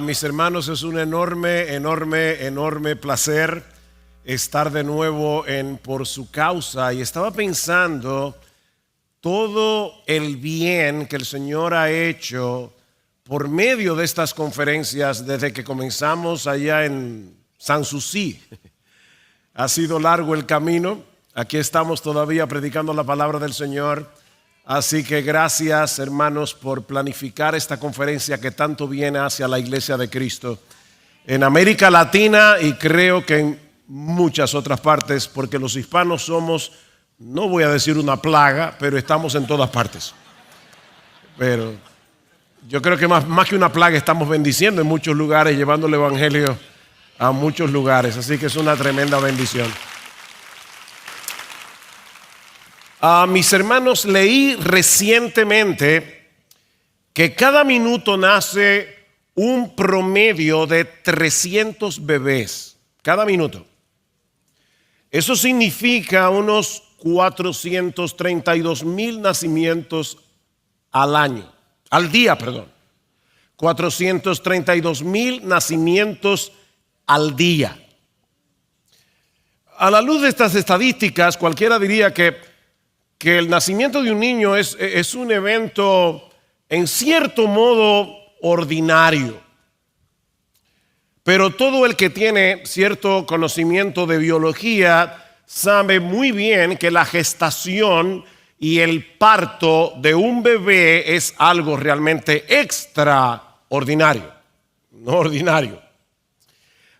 Mis hermanos, es un enorme placer estar de nuevo Por Su Causa. Y estaba pensando todo el bien que el Señor ha hecho por medio de estas conferencias desde que comenzamos allá en Sanssouci. Ha sido largo el camino. Aquí estamos todavía predicando la palabra del Señor. Así que gracias, hermanos, por planificar esta conferencia que tanto viene hacia la Iglesia de Cristo en América Latina y creo que en muchas otras partes, porque los hispanos somos, no voy a decir una plaga, pero estamos en todas partes. Pero yo creo que más que una plaga estamos bendiciendo en muchos lugares, llevando el evangelio a muchos lugares. Así que es una tremenda bendición. Mis hermanos, leí recientemente que cada minuto nace un promedio de 300 bebés. Cada minuto. Eso significa unos 432,000 nacimientos al día. 432,000 nacimientos al día. A la luz de estas estadísticas, cualquiera diría que el nacimiento de un niño es un evento en cierto modo ordinario. Pero todo el que tiene cierto conocimiento de biología sabe muy bien que la gestación y el parto de un bebé es algo realmente extraordinario, no ordinario.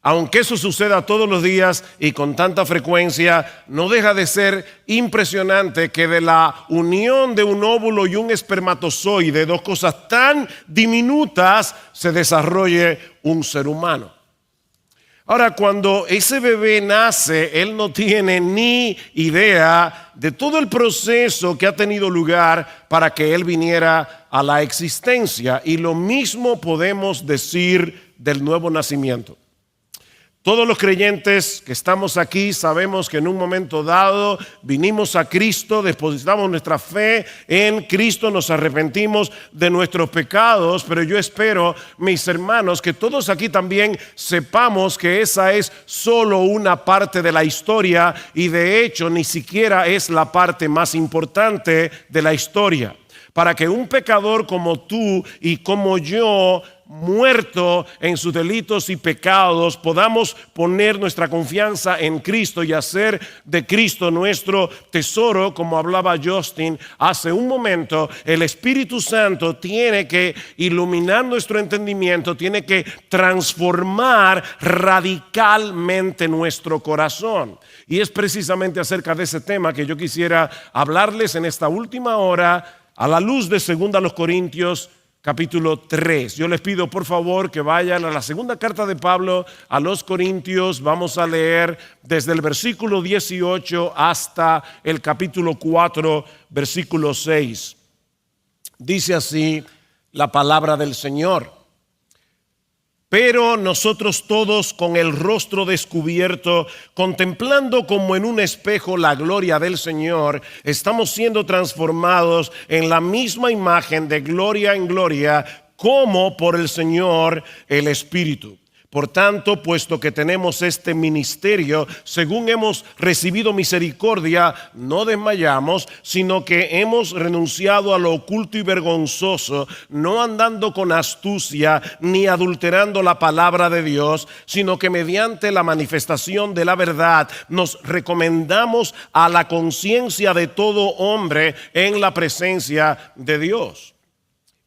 Aunque eso suceda todos los días y con tanta frecuencia, no deja de ser impresionante que de la unión de un óvulo y un espermatozoide, dos cosas tan diminutas, se desarrolle un ser humano. Ahora, cuando ese bebé nace, él no tiene ni idea de todo el proceso que ha tenido lugar para que él viniera a la existencia. Y lo mismo podemos decir del nuevo nacimiento. Todos los creyentes que estamos aquí sabemos que en un momento dado vinimos a Cristo, depositamos nuestra fe en Cristo, nos arrepentimos de nuestros pecados, pero yo espero, mis hermanos, que todos aquí también sepamos que esa es solo una parte de la historia y de hecho ni siquiera es la parte más importante de la historia. Para que un pecador como tú y como yo, muerto en sus delitos y pecados, podamos poner nuestra confianza en Cristo y hacer de Cristo nuestro tesoro, como hablaba Justin hace un momento. El Espíritu Santo tiene que iluminar nuestro entendimiento, tiene que transformar radicalmente nuestro corazón. Y es precisamente acerca de ese tema que yo quisiera hablarles en esta última hora a la luz de 2 Corintios capítulo 3. Yo les pido por favor que vayan a la segunda carta de Pablo a los Corintios. Vamos a leer desde el versículo 18 hasta el capítulo 4, versículo 6. Dice así la palabra del Señor. Pero nosotros todos con el rostro descubierto, contemplando como en un espejo la gloria del Señor, estamos siendo transformados en la misma imagen de gloria en gloria, como por el Señor el Espíritu. Por tanto, puesto que tenemos este ministerio, según hemos recibido misericordia, no desmayamos, sino que hemos renunciado a lo oculto y vergonzoso, no andando con astucia ni adulterando la palabra de Dios, sino que mediante la manifestación de la verdad nos recomendamos a la conciencia de todo hombre en la presencia de Dios.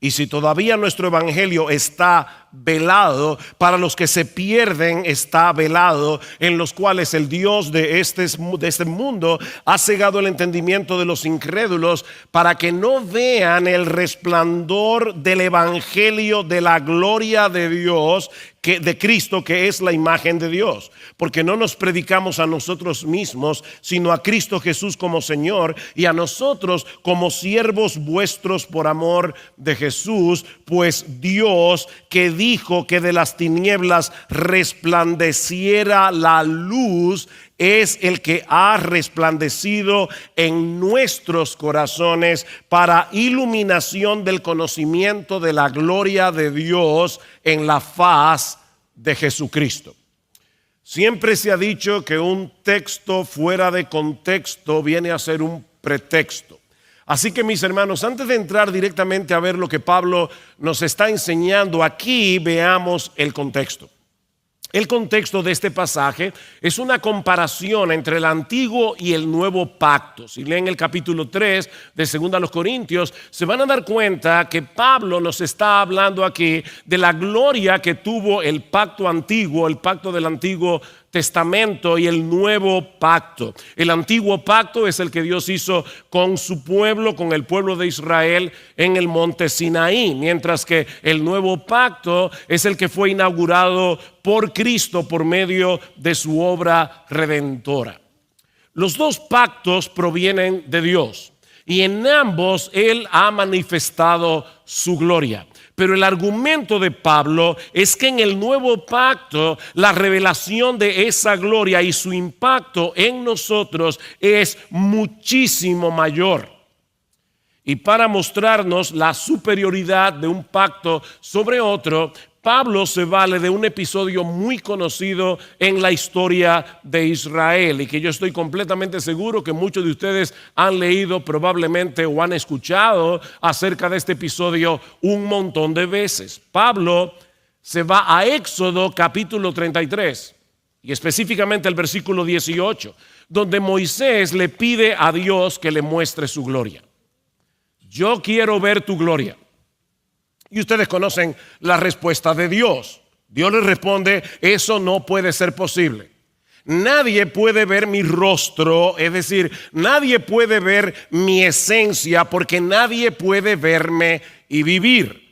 Y si todavía nuestro evangelio está velado, para los que se pierden está velado, en los cuales el Dios de este mundo ha cegado el entendimiento de los incrédulos, para que no vean el resplandor del evangelio de la gloria de Dios, de Cristo, que es la imagen de Dios. Porque no nos predicamos a nosotros mismos, sino a Cristo Jesús como Señor, y a nosotros como siervos vuestros por amor de Jesús, pues Dios, que dijo que de las tinieblas resplandeciera la luz, es el que ha resplandecido en nuestros corazones para iluminación del conocimiento de la gloria de Dios en la faz de Jesucristo. Siempre se ha dicho que un texto fuera de contexto viene a ser un pretexto. Así que, mis hermanos, antes de entrar directamente a ver lo que Pablo nos está enseñando aquí, veamos el contexto. El contexto de este pasaje es una comparación entre el antiguo y el nuevo pacto. Si leen el capítulo 3 de 2 Corintios, se van a dar cuenta que Pablo nos está hablando aquí de la gloria que tuvo el pacto antiguo, el pacto del Antiguo Testamento y el nuevo pacto. El antiguo pacto es el que Dios hizo con su pueblo, con el pueblo de Israel en el monte Sinaí, mientras que el nuevo pacto es el que fue inaugurado por Cristo por medio de su obra redentora. Los dos pactos provienen de Dios y en ambos Él ha manifestado su gloria. Pero el argumento de Pablo es que en el nuevo pacto la revelación de esa gloria y su impacto en nosotros es muchísimo mayor. Y para mostrarnos la superioridad de un pacto sobre otro, Pablo se vale de un episodio muy conocido en la historia de Israel y que yo estoy completamente seguro que muchos de ustedes han leído probablemente o han escuchado acerca de este episodio un montón de veces. Pablo se va a Éxodo capítulo 33 y específicamente el versículo 18, donde Moisés le pide a Dios que le muestre su gloria. Yo quiero ver tu gloria. Y ustedes conocen la respuesta de Dios. Dios le responde, eso no puede ser posible. Nadie puede ver mi rostro, es decir, nadie puede ver mi esencia porque nadie puede verme y vivir.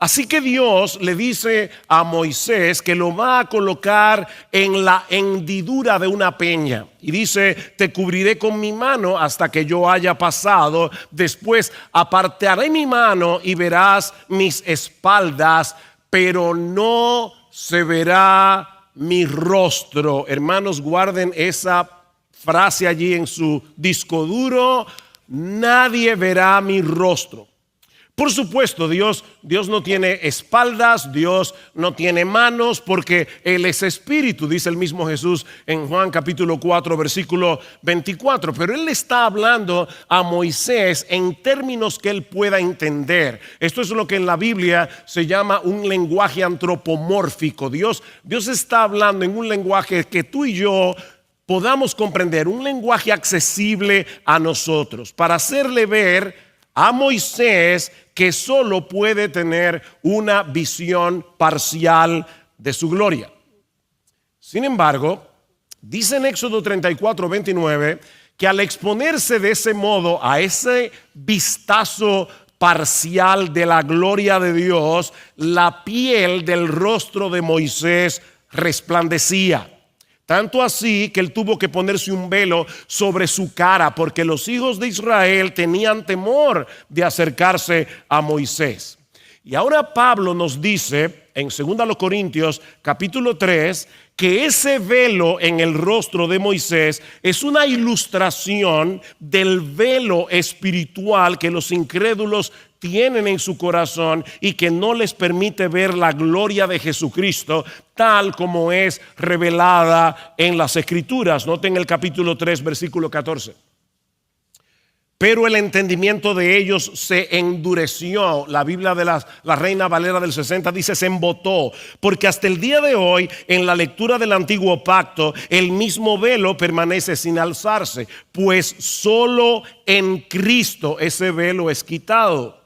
Así que Dios le dice a Moisés que lo va a colocar en la hendidura de una peña. Y dice, te cubriré con mi mano hasta que yo haya pasado. Después apartaré mi mano y verás mis espaldas, pero no se verá mi rostro. Hermanos, guarden esa frase allí en su disco duro. Nadie verá mi rostro. Por supuesto, Dios no tiene espaldas, Dios no tiene manos, porque Él es espíritu, dice el mismo Jesús en Juan capítulo 4, versículo 24. Pero Él le está hablando a Moisés en términos que Él pueda entender. Esto es lo que en la Biblia se llama un lenguaje antropomórfico. Dios está hablando en un lenguaje que tú y yo podamos comprender, un lenguaje accesible a nosotros, para hacerle ver a Moisés que solo puede tener una visión parcial de su gloria. Sin embargo, dice en Éxodo 34, 29, que al exponerse de ese modo a ese vistazo parcial de la gloria de Dios, la piel del rostro de Moisés resplandecía. Tanto así que él tuvo que ponerse un velo sobre su cara porque los hijos de Israel tenían temor de acercarse a Moisés. Y ahora Pablo nos dice en 2 Corintios capítulo 3 que ese velo en el rostro de Moisés es una ilustración del velo espiritual que los incrédulos tienen en su corazón y que no les permite ver la gloria de Jesucristo tal como es revelada en las Escrituras. Noten el capítulo 3, versículo 14. Pero el entendimiento de ellos se endureció. La Biblia de la Reina Valera del 60 dice se embotó. Porque hasta el día de hoy, en la lectura del antiguo pacto, el mismo velo permanece sin alzarse. Pues solo en Cristo ese velo es quitado.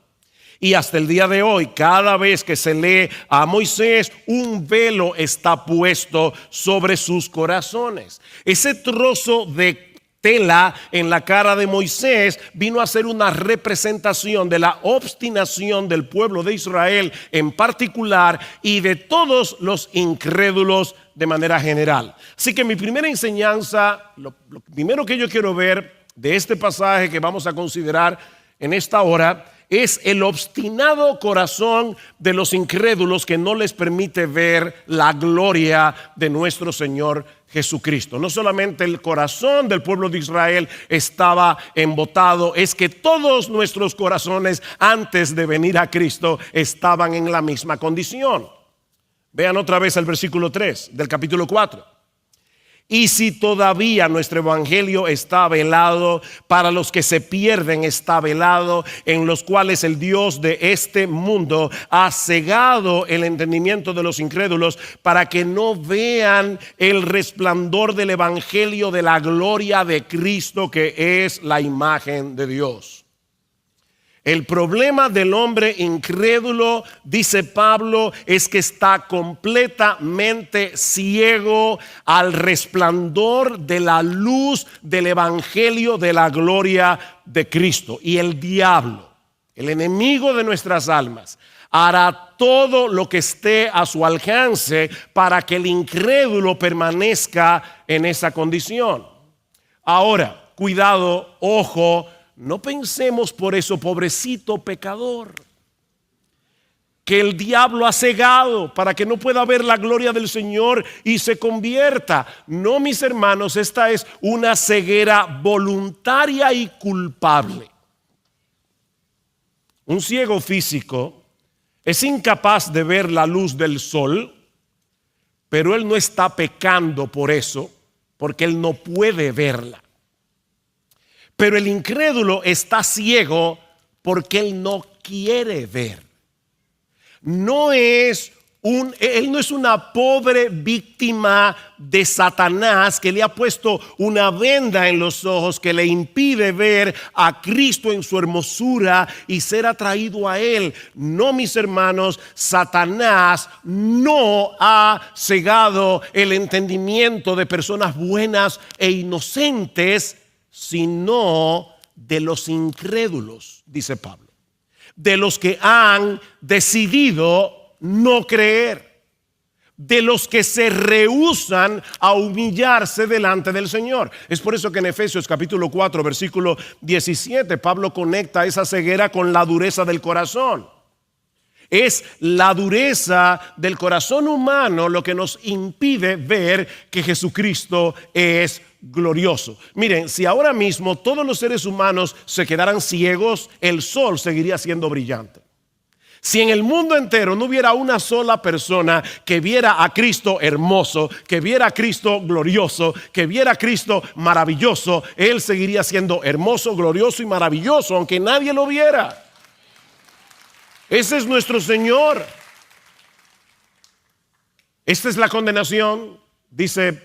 Y hasta el día de hoy, cada vez que se lee a Moisés, un velo está puesto sobre sus corazones. Ese trozo de tela en la cara de Moisés vino a ser una representación de la obstinación del pueblo de Israel en particular y de todos los incrédulos de manera general. Así que mi primera enseñanza, lo primero que yo quiero ver de este pasaje que vamos a considerar en esta hora, es el obstinado corazón de los incrédulos que no les permite ver la gloria de nuestro Señor Jesucristo. No solamente el corazón del pueblo de Israel estaba embotado, es que todos nuestros corazones antes de venir a Cristo estaban en la misma condición. Vean otra vez el versículo 3 del capítulo 4. Y si todavía nuestro evangelio está velado, para los que se pierden está velado, en los cuales el Dios de este mundo ha cegado el entendimiento de los incrédulos, para que no vean el resplandor del evangelio de la gloria de Cristo, que es la imagen de Dios. El problema del hombre incrédulo, dice Pablo, es que está completamente ciego al resplandor de la luz del evangelio de la gloria de Cristo. Y el diablo, el enemigo de nuestras almas, hará todo lo que esté a su alcance para que el incrédulo permanezca en esa condición. Ahora, cuidado, ojo. No pensemos por eso, pobrecito pecador, que el diablo ha cegado para que no pueda ver la gloria del Señor y se convierta. No, mis hermanos, esta es una ceguera voluntaria y culpable. Un ciego físico es incapaz de ver la luz del sol, pero él no está pecando por eso, porque él no puede verla. Pero el incrédulo está ciego porque él no quiere ver. Él no es una pobre víctima de Satanás que le ha puesto una venda en los ojos que le impide ver a Cristo en su hermosura y ser atraído a Él. No, mis hermanos, Satanás no ha cegado el entendimiento de personas buenas e inocentes, sino de los incrédulos, dice Pablo, de los que han decidido no creer, de los que se rehúsan a humillarse delante del Señor. Es por eso que en Efesios capítulo 4, versículo 17, Pablo conecta esa ceguera con la dureza del corazón. Es la dureza del corazón humano lo que nos impide ver que Jesucristo es glorioso. Miren, si ahora mismo todos los seres humanos se quedaran ciegos, el sol seguiría siendo brillante. Si en el mundo entero no hubiera una sola persona que viera a Cristo hermoso, que viera a Cristo glorioso, que viera a Cristo maravilloso, Él seguiría siendo hermoso, glorioso y maravilloso, aunque nadie lo viera. Ese es nuestro Señor. Esta es la condenación, dice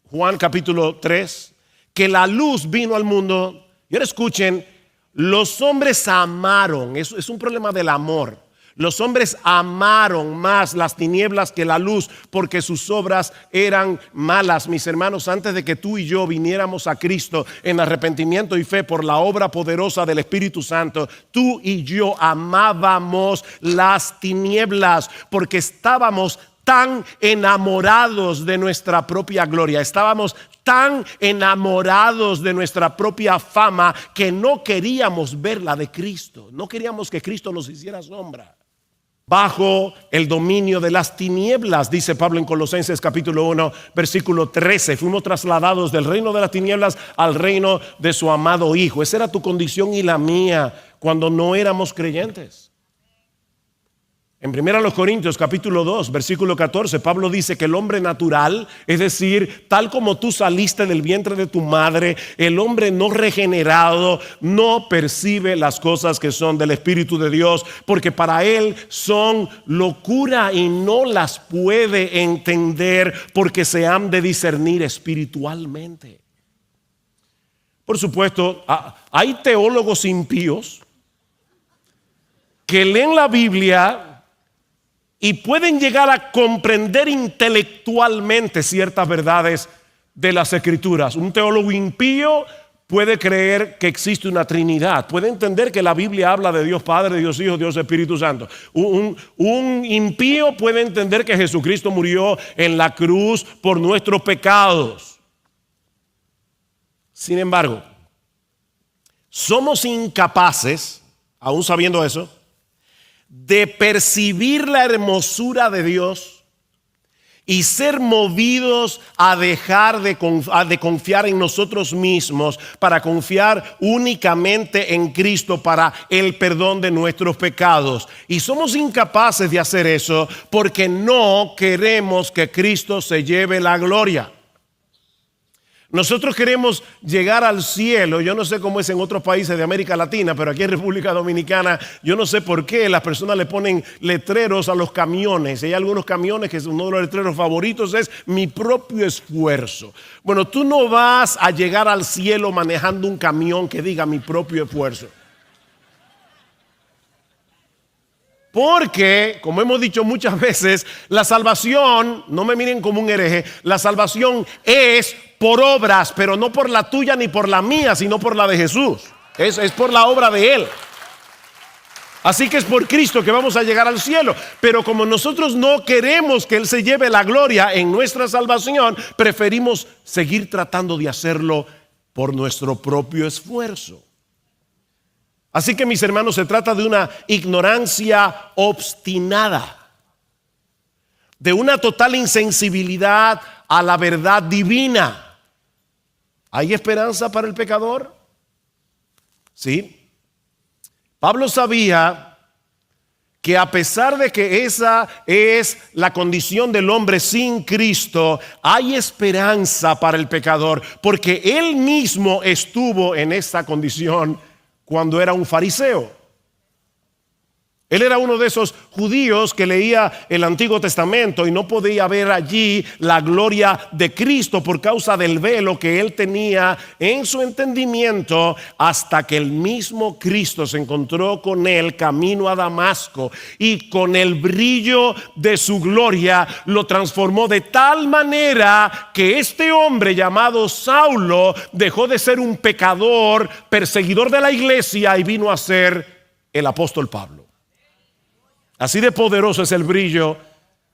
Juan capítulo 3, que la luz vino al mundo. Y ahora escuchen, los hombres amaron, es un problema del amor. Los hombres amaron más las tinieblas que la luz porque sus obras eran malas. Mis hermanos, antes de que tú y yo viniéramos a Cristo en arrepentimiento y fe por la obra poderosa del Espíritu Santo, tú y yo amábamos las tinieblas porque estábamos tan enamorados de nuestra propia gloria, estábamos tan enamorados de nuestra propia fama que no queríamos ver la de Cristo, no queríamos que Cristo nos hiciera sombra. Bajo el dominio de las tinieblas, dice Pablo en Colosenses capítulo 1, versículo 13, fuimos trasladados del reino de las tinieblas al reino de su amado Hijo. Esa era tu condición y la mía cuando no éramos creyentes. En 1 Corintios capítulo 2, versículo 14, Pablo dice que el hombre natural, es decir, tal como tú saliste del vientre de tu madre, el hombre no regenerado no percibe las cosas que son del Espíritu de Dios, porque para él son locura y no las puede entender porque se han de discernir espiritualmente. Por supuesto, hay teólogos impíos que leen la Biblia y pueden llegar a comprender intelectualmente ciertas verdades de las Escrituras. Un teólogo impío puede creer que existe una Trinidad, puede entender que la Biblia habla de Dios Padre, Dios Hijo, Dios Espíritu Santo. Un impío puede entender que Jesucristo murió en la cruz por nuestros pecados. Sin embargo, somos incapaces aún sabiendo eso, de percibir la hermosura de Dios y ser movidos a dejar de confiar en nosotros mismos para confiar únicamente en Cristo para el perdón de nuestros pecados. Y somos incapaces de hacer eso porque no queremos que Cristo se lleve la gloria. Nosotros queremos llegar al cielo. Yo no sé cómo es en otros países de América Latina, pero aquí en República Dominicana yo no sé por qué las personas le ponen letreros a los camiones. Hay algunos camiones que uno de los letreros favoritos es mi propio esfuerzo. Bueno, tú no vas a llegar al cielo manejando un camión que diga mi propio esfuerzo. Porque, como hemos dicho muchas veces, la salvación, no me miren como un hereje, la salvación es por obras, pero no por la tuya ni por la mía, sino por la de Jesús. Es por la obra de Él. Así que es por Cristo que vamos a llegar al cielo. Pero como nosotros no queremos que Él se lleve la gloria en nuestra salvación, preferimos seguir tratando de hacerlo por nuestro propio esfuerzo. Así que, mis hermanos, se trata de una ignorancia obstinada, de una total insensibilidad a la verdad divina. ¿Hay esperanza para el pecador? Sí. Pablo sabía que a pesar de que esa es la condición del hombre sin Cristo, hay esperanza para el pecador, porque él mismo estuvo en esa condición cuando era un fariseo. Él era uno de esos judíos que leía el Antiguo Testamento y no podía ver allí la gloria de Cristo por causa del velo que él tenía en su entendimiento, hasta que el mismo Cristo se encontró con él camino a Damasco y con el brillo de su gloria lo transformó de tal manera que este hombre llamado Saulo dejó de ser un pecador, perseguidor de la iglesia, y vino a ser el apóstol Pablo. Así de poderoso es el brillo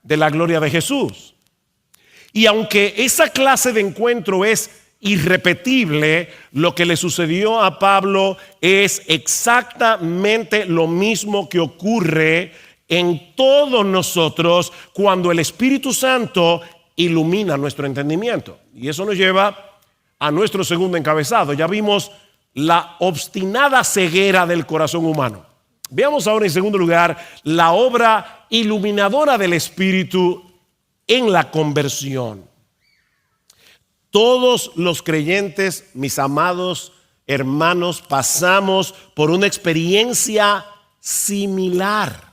de la gloria de Jesús. Y aunque esa clase de encuentro es irrepetible, lo que le sucedió a Pablo es exactamente lo mismo que ocurre en todos nosotros cuando el Espíritu Santo ilumina nuestro entendimiento. Y eso nos lleva a nuestro segundo encabezado. Ya vimos la obstinada ceguera del corazón humano. Veamos ahora en segundo lugar la obra iluminadora del Espíritu en la conversión. Todos los creyentes, mis amados hermanos, pasamos por una experiencia similar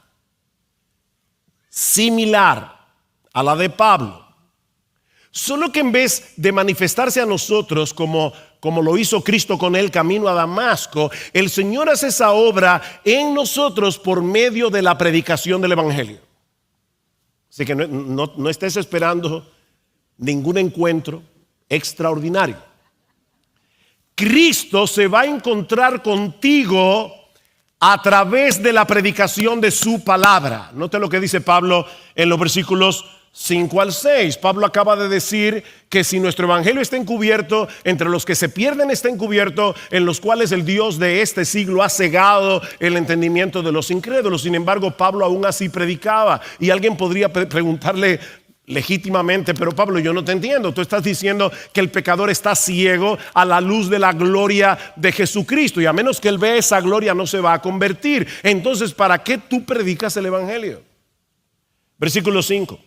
a la de Pablo. Solo que en vez de manifestarse a nosotros como lo hizo Cristo con el camino a Damasco, el Señor hace esa obra en nosotros por medio de la predicación del Evangelio. Así que no estés esperando ningún encuentro extraordinario. Cristo se va a encontrar contigo a través de la predicación de su palabra. Note lo que dice Pablo en los versículos 5 al 6. Pablo acaba de decir que si nuestro evangelio está encubierto, entre los que se pierden está encubierto, en los cuales el Dios de este siglo ha cegado el entendimiento de los incrédulos. Sin embargo, Pablo aún así predicaba. Y alguien podría preguntarle legítimamente: pero Pablo, yo no te entiendo. Tú estás diciendo que el pecador está ciego a la luz de la gloria de Jesucristo, y a menos que él vea esa gloria no se va a convertir. Entonces, ¿para qué tú predicas el evangelio? Versículo 5.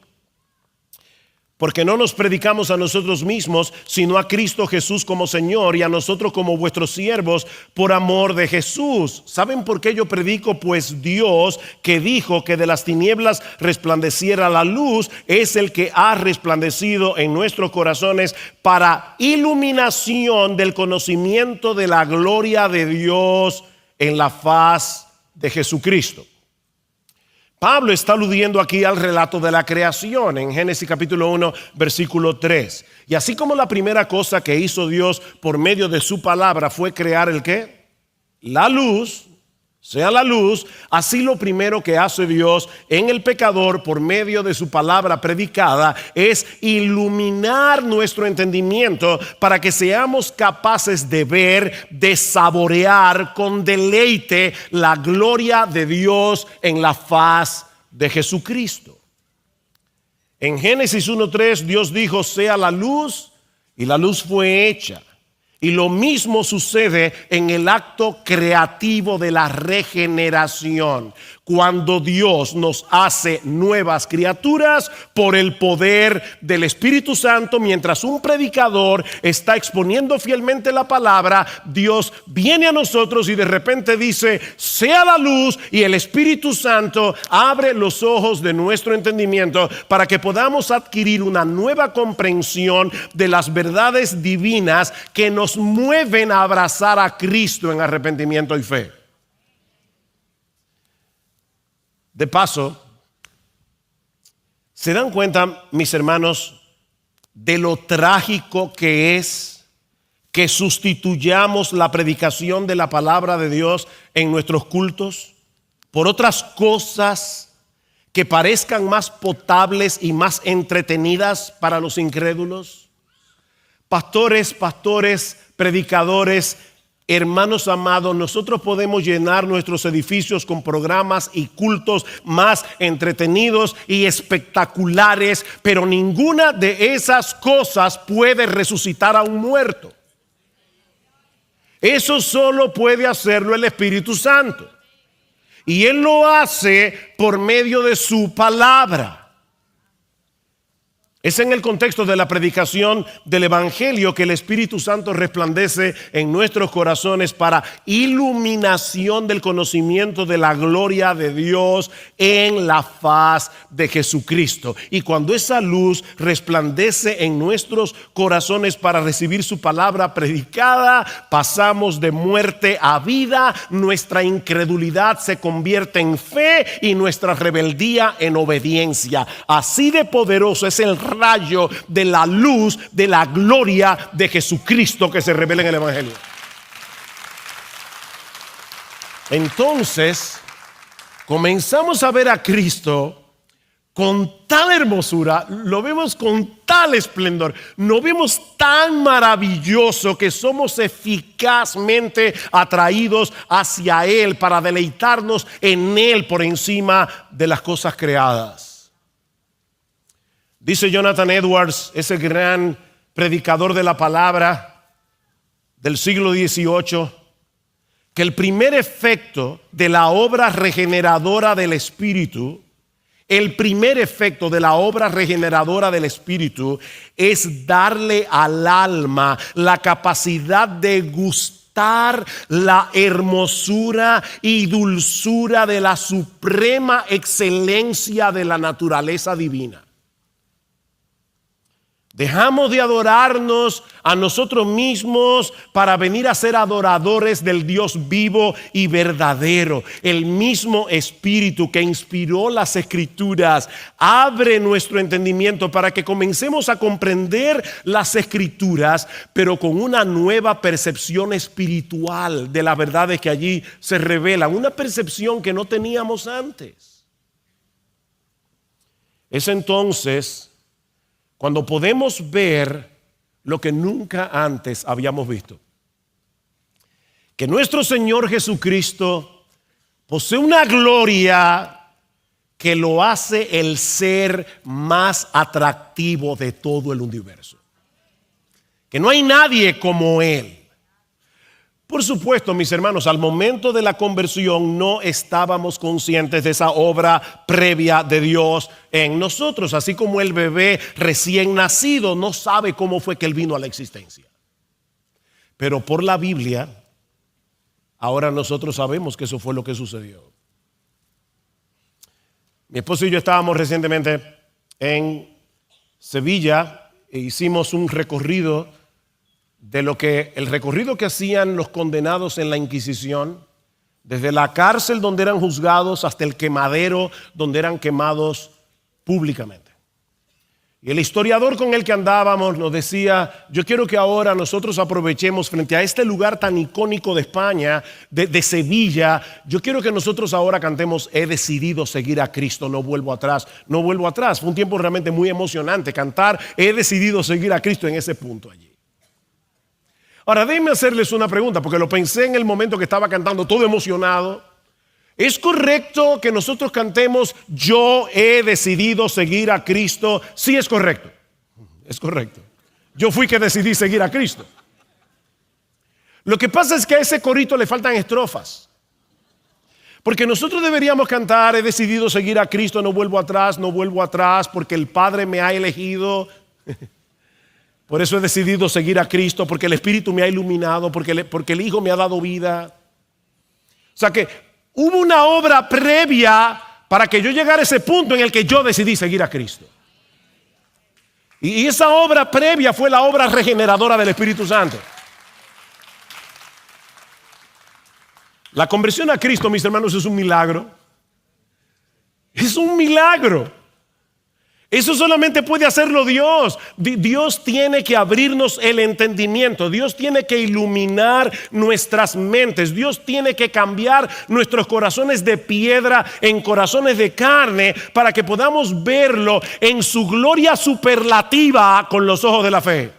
Porque no nos predicamos a nosotros mismos, sino a Cristo Jesús como Señor, y a nosotros como vuestros siervos por amor de Jesús. ¿Saben por qué yo predico? Pues Dios, que dijo que de las tinieblas resplandeciera la luz, es el que ha resplandecido en nuestros corazones para iluminación del conocimiento de la gloria de Dios en la faz de Jesucristo. Pablo está aludiendo aquí al relato de la creación en Génesis capítulo 1 versículo 3. Y así como la primera cosa que hizo Dios por medio de su palabra fue crear ¿el qué? La luz. sea la luz, así lo primero que hace Dios en el pecador por medio de su palabra predicada es iluminar nuestro entendimiento para que seamos capaces de ver, de saborear con deleite la gloria de Dios en la faz de Jesucristo. En Génesis 1:3 Dios dijo, sea la luz, y la luz fue hecha. Y lo mismo sucede en el acto creativo de la regeneración. Cuando Dios nos hace nuevas criaturas por el poder del Espíritu Santo, mientras un predicador está exponiendo fielmente la palabra, Dios viene a nosotros y de repente dice, sea la luz, y el Espíritu Santo abre los ojos de nuestro entendimiento para que podamos adquirir una nueva comprensión de las verdades divinas que nos mueven a abrazar a Cristo en arrepentimiento y fe. De paso, ¿se dan cuenta, mis hermanos, de lo trágico que es que sustituyamos la predicación de la palabra de Dios en nuestros cultos por otras cosas que parezcan más potables y más entretenidas para los incrédulos? Pastores, predicadores, hermanos amados, nosotros podemos llenar nuestros edificios con programas y cultos más entretenidos y espectaculares, pero ninguna de esas cosas puede resucitar a un muerto. Eso solo puede hacerlo el Espíritu Santo. Y Él lo hace por medio de su palabra. Es en el contexto de la predicación del Evangelio que el Espíritu Santo resplandece en nuestros corazones para iluminación del conocimiento de la gloria de Dios en la faz de Jesucristo. Y cuando esa luz resplandece en nuestros corazones para recibir su palabra predicada, pasamos de muerte a vida, nuestra incredulidad se convierte en fe y nuestra rebeldía en obediencia. Así de poderoso es el rayo de la luz de la gloria de Jesucristo que se revela en el Evangelio. Entonces comenzamos a ver a Cristo con tal hermosura, lo vemos con tal esplendor, lo vemos tan maravilloso que somos eficazmente atraídos hacia Él para deleitarnos en Él por encima de las cosas creadas. Dice Jonathan Edwards, ese gran predicador de la palabra del siglo XVIII, que el primer efecto de la obra regeneradora del Espíritu, es darle al alma la capacidad de gustar la hermosura y dulzura de la suprema excelencia de la naturaleza divina. Dejamos de adorarnos a nosotros mismos para venir a ser adoradores del Dios vivo y verdadero. El mismo Espíritu que inspiró las Escrituras abre nuestro entendimiento para que comencemos a comprender las Escrituras, pero con una nueva percepción espiritual de las verdades que allí se revelan, una percepción que no teníamos antes. Es entonces cuando podemos ver lo que nunca antes habíamos visto. Que nuestro Señor Jesucristo posee una gloria que lo hace el ser más atractivo de todo el universo. Que no hay nadie como Él. Por supuesto, mis hermanos, al momento de la conversión no estábamos conscientes de esa obra previa de Dios en nosotros, así como el bebé recién nacido no sabe cómo fue que él vino a la existencia. Pero por la Biblia, ahora nosotros sabemos que eso fue lo que sucedió. Mi esposo y yo estábamos recientemente en Sevilla e hicimos un recorrido de el recorrido que hacían los condenados en la Inquisición, desde la cárcel donde eran juzgados hasta el quemadero donde eran quemados públicamente. Y el historiador con el que andábamos nos decía, yo quiero que ahora nosotros aprovechemos frente a este lugar tan icónico de España, de Sevilla, yo quiero que nosotros ahora cantemos, he decidido seguir a Cristo, no vuelvo atrás, no vuelvo atrás. Fue un tiempo realmente muy emocionante cantar, he decidido seguir a Cristo en ese punto allí. Ahora déjenme hacerles una pregunta, porque lo pensé en el momento que estaba cantando todo emocionado. ¿Es correcto que nosotros cantemos yo he decidido seguir a Cristo? Sí, es correcto. Es correcto. Yo fui que decidí seguir a Cristo. Lo que pasa es que a ese corito le faltan estrofas. Porque nosotros deberíamos cantar he decidido seguir a Cristo, no vuelvo atrás, porque el Padre me ha elegido. Por eso he decidido seguir a Cristo, porque el Espíritu me ha iluminado, porque el Hijo me ha dado vida. O sea que hubo una obra previa para que yo llegara a ese punto en el que yo decidí seguir a Cristo. Y esa obra previa fue la obra regeneradora del Espíritu Santo. La conversión a Cristo, mis hermanos, es un milagro. Es un milagro. Eso solamente puede hacerlo Dios. Dios tiene que abrirnos el entendimiento. Dios tiene que iluminar nuestras mentes. Dios tiene que cambiar nuestros corazones de piedra en corazones de carne para que podamos verlo en su gloria superlativa con los ojos de la fe.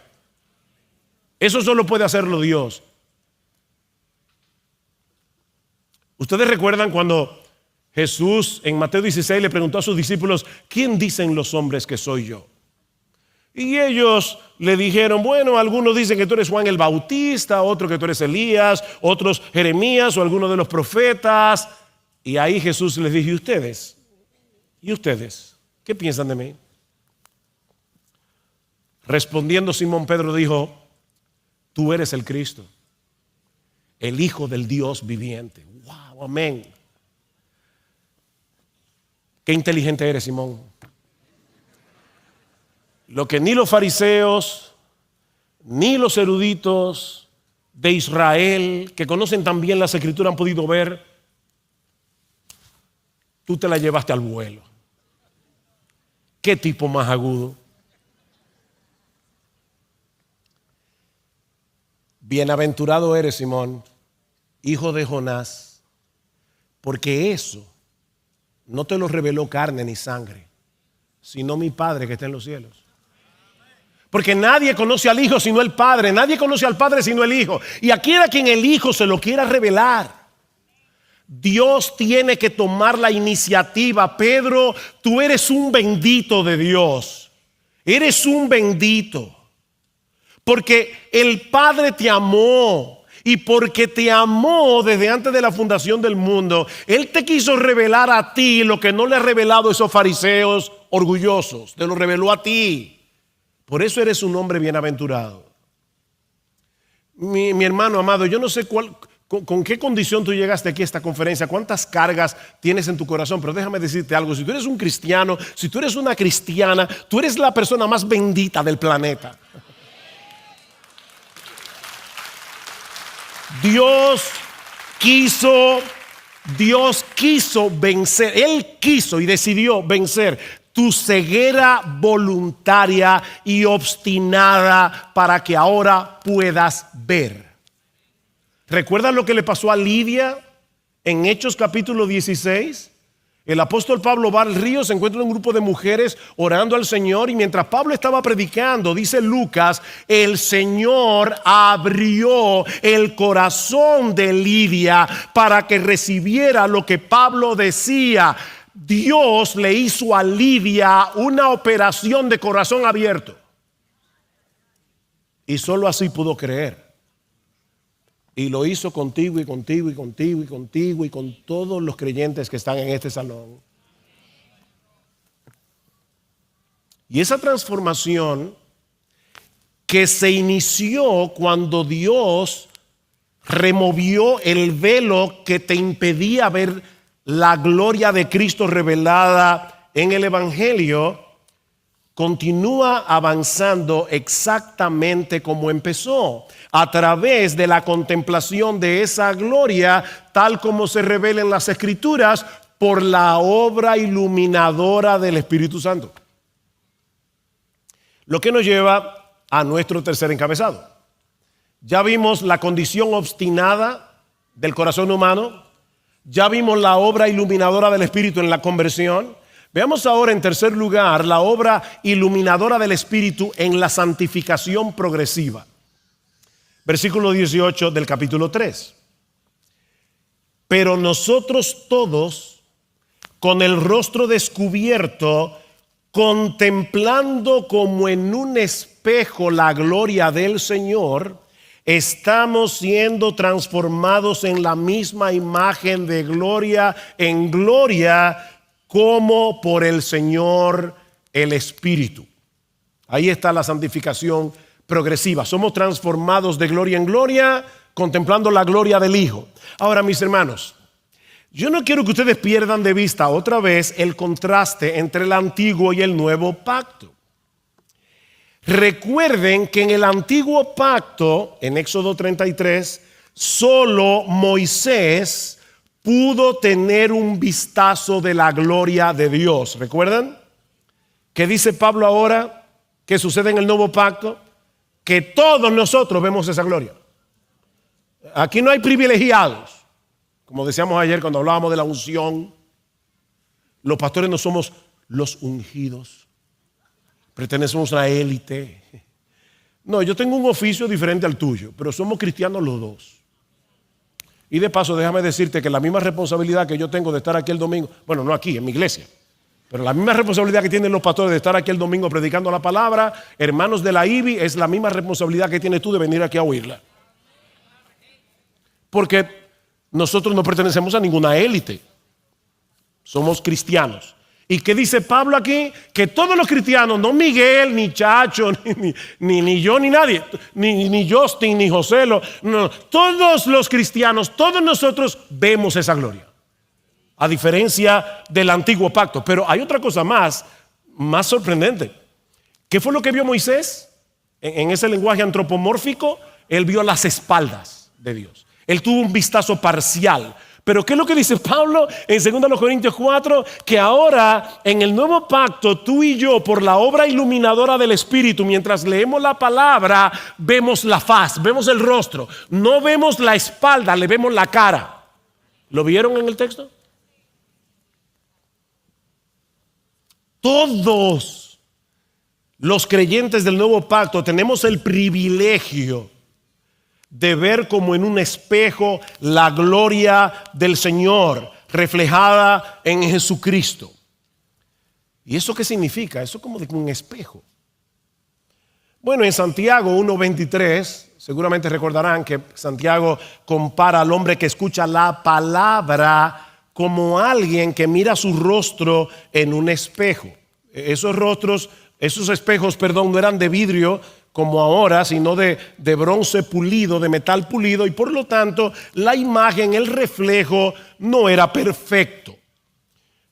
Eso solo puede hacerlo Dios. ¿Ustedes recuerdan cuando Jesús en Mateo 16 le preguntó a sus discípulos, ¿quién dicen los hombres que soy yo? Y ellos le dijeron, bueno, algunos dicen que tú eres Juan el Bautista, otros que tú eres Elías, otros Jeremías o alguno de los profetas. Y ahí Jesús les dijo, ¿y ustedes? ¿Y ustedes? ¿Qué piensan de mí? Respondiendo Simón Pedro dijo, tú eres el Cristo, el Hijo del Dios viviente. Wow, amén. Qué inteligente eres, Simón. Lo que ni los fariseos, ni los eruditos de Israel, que conocen tan bien las Escrituras, han podido ver, tú te la llevaste al vuelo. Qué tipo más agudo. Bienaventurado eres, Simón, hijo de Jonás, porque eso no te lo reveló carne ni sangre, sino mi Padre que está en los cielos. Porque nadie conoce al Hijo sino el Padre. Nadie conoce al Padre sino el Hijo. Y a quien el Hijo se lo quiera revelar. Dios tiene que tomar la iniciativa. Pedro, tú eres un bendito de Dios. Eres un bendito. Porque el Padre te amó. Y porque te amó desde antes de la fundación del mundo, Él te quiso revelar a ti lo que no le ha revelado a esos fariseos orgullosos. Te lo reveló a ti. Por eso eres un hombre bienaventurado. Mi hermano amado, yo no sé con qué condición tú llegaste aquí a esta conferencia, cuántas cargas tienes en tu corazón, pero déjame decirte algo. Si tú eres un cristiano, si tú eres una cristiana, tú eres la persona más bendita del planeta. Dios quiso vencer, Él quiso y decidió vencer tu ceguera voluntaria y obstinada para que ahora puedas ver. ¿Recuerdas lo que le pasó a Lidia en Hechos capítulo 16? El apóstol Pablo va al río, se encuentra un grupo de mujeres orando al Señor y mientras Pablo estaba predicando, dice Lucas, el Señor abrió el corazón de Lidia para que recibiera lo que Pablo decía. Dios le hizo a Lidia una operación de corazón abierto y solo así pudo creer. Y lo hizo contigo y contigo y contigo y contigo y con todos los creyentes que están en este salón. Y esa transformación que se inició cuando Dios removió el velo que te impedía ver la gloria de Cristo revelada en el Evangelio, continúa avanzando exactamente como empezó, a través de la contemplación de esa gloria, tal como se revela en las Escrituras, por la obra iluminadora del Espíritu Santo. Lo que nos lleva a nuestro tercer encabezado. Ya vimos la condición obstinada del corazón humano. Ya vimos la obra iluminadora del Espíritu en la conversión. Veamos ahora en tercer lugar la obra iluminadora del Espíritu en la santificación progresiva. Versículo 18 del capítulo 3. Pero nosotros todos, con el rostro descubierto, contemplando como en un espejo la gloria del Señor, estamos siendo transformados en la misma imagen de gloria en gloria, como por el Señor el Espíritu. Ahí está la santificación progresiva. Somos transformados de gloria en gloria, contemplando la gloria del Hijo. Ahora, mis hermanos, yo no quiero que ustedes pierdan de vista otra vez el contraste entre el antiguo y el nuevo pacto. Recuerden que en el antiguo pacto, en Éxodo 33, solo Moisés pudo tener un vistazo de la gloria de Dios. ¿Recuerdan? ¿Qué dice Pablo ahora? ¿Qué sucede en el nuevo pacto? Que todos nosotros vemos esa gloria. Aquí no hay privilegiados. Como decíamos ayer cuando hablábamos de la unción, los pastores no somos los ungidos. Pertenecemos a una élite. No, yo tengo un oficio diferente al tuyo, pero somos cristianos los dos. Y de paso, déjame decirte que la misma responsabilidad que yo tengo de estar aquí el domingo, bueno, no aquí, en mi iglesia, pero la misma responsabilidad que tienen los pastores de estar aquí el domingo predicando la palabra, hermanos de la IBI, es la misma responsabilidad que tienes tú de venir aquí a oírla. Porque nosotros no pertenecemos a ninguna élite, somos cristianos. ¿Y qué dice Pablo aquí? Que todos los cristianos, no Miguel, ni Chacho, ni yo, ni nadie, ni Justin, ni José, no, todos los cristianos, todos nosotros vemos esa gloria. A diferencia del antiguo pacto. Pero hay otra cosa más sorprendente. ¿Qué fue lo que vio Moisés? En ese lenguaje antropomórfico, él vio las espaldas de Dios. Él tuvo un vistazo parcial. Pero ¿qué es lo que dice Pablo en 2 Corintios 4? Que ahora en el nuevo pacto tú y yo, por la obra iluminadora del Espíritu, mientras leemos la palabra, vemos la faz, vemos el rostro. No vemos la espalda, le vemos la cara. ¿Lo vieron en el texto? Todos los creyentes del nuevo pacto tenemos el privilegio de ver como en un espejo la gloria del Señor reflejada en Jesucristo. ¿Y eso qué significa? Eso como de un espejo. Bueno, en Santiago 1:23, seguramente recordarán que Santiago compara al hombre que escucha la palabra como alguien que mira su rostro en un espejo. Esos espejos, no eran de vidrio como ahora, sino de bronce pulido, de metal pulido, y por lo tanto la imagen, el reflejo no era perfecto.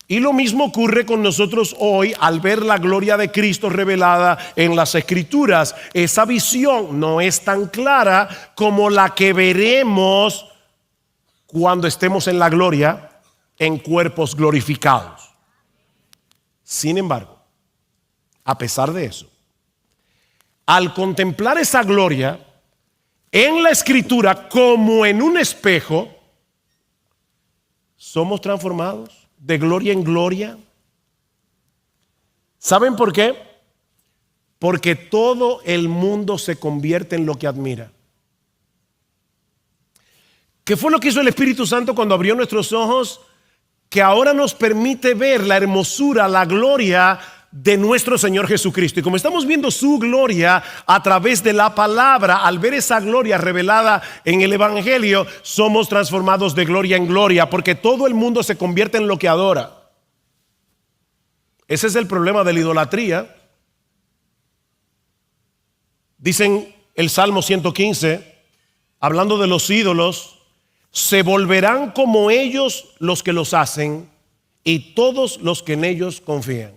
Y lo mismo ocurre con nosotros hoy al ver la gloria de Cristo revelada en las Escrituras. Esa visión no es tan clara como la que veremos cuando estemos en la gloria en cuerpos glorificados. Sin embargo, a pesar de eso, al contemplar esa gloria en la Escritura como en un espejo, somos transformados de gloria en gloria. ¿Saben por qué? Porque todo el mundo se convierte en lo que admira. ¿Qué fue lo que hizo el Espíritu Santo cuando abrió nuestros ojos? Que ahora nos permite ver la hermosura, la gloria de nuestro Señor Jesucristo. Y como estamos viendo su gloria a través de la palabra, al ver esa gloria revelada en el Evangelio, somos transformados de gloria en gloria, porque todo el mundo se convierte en lo que adora. Ese es el problema de la idolatría. Dicen el Salmo 115, hablando de los ídolos: se volverán como ellos los que los hacen y todos los que en ellos confían.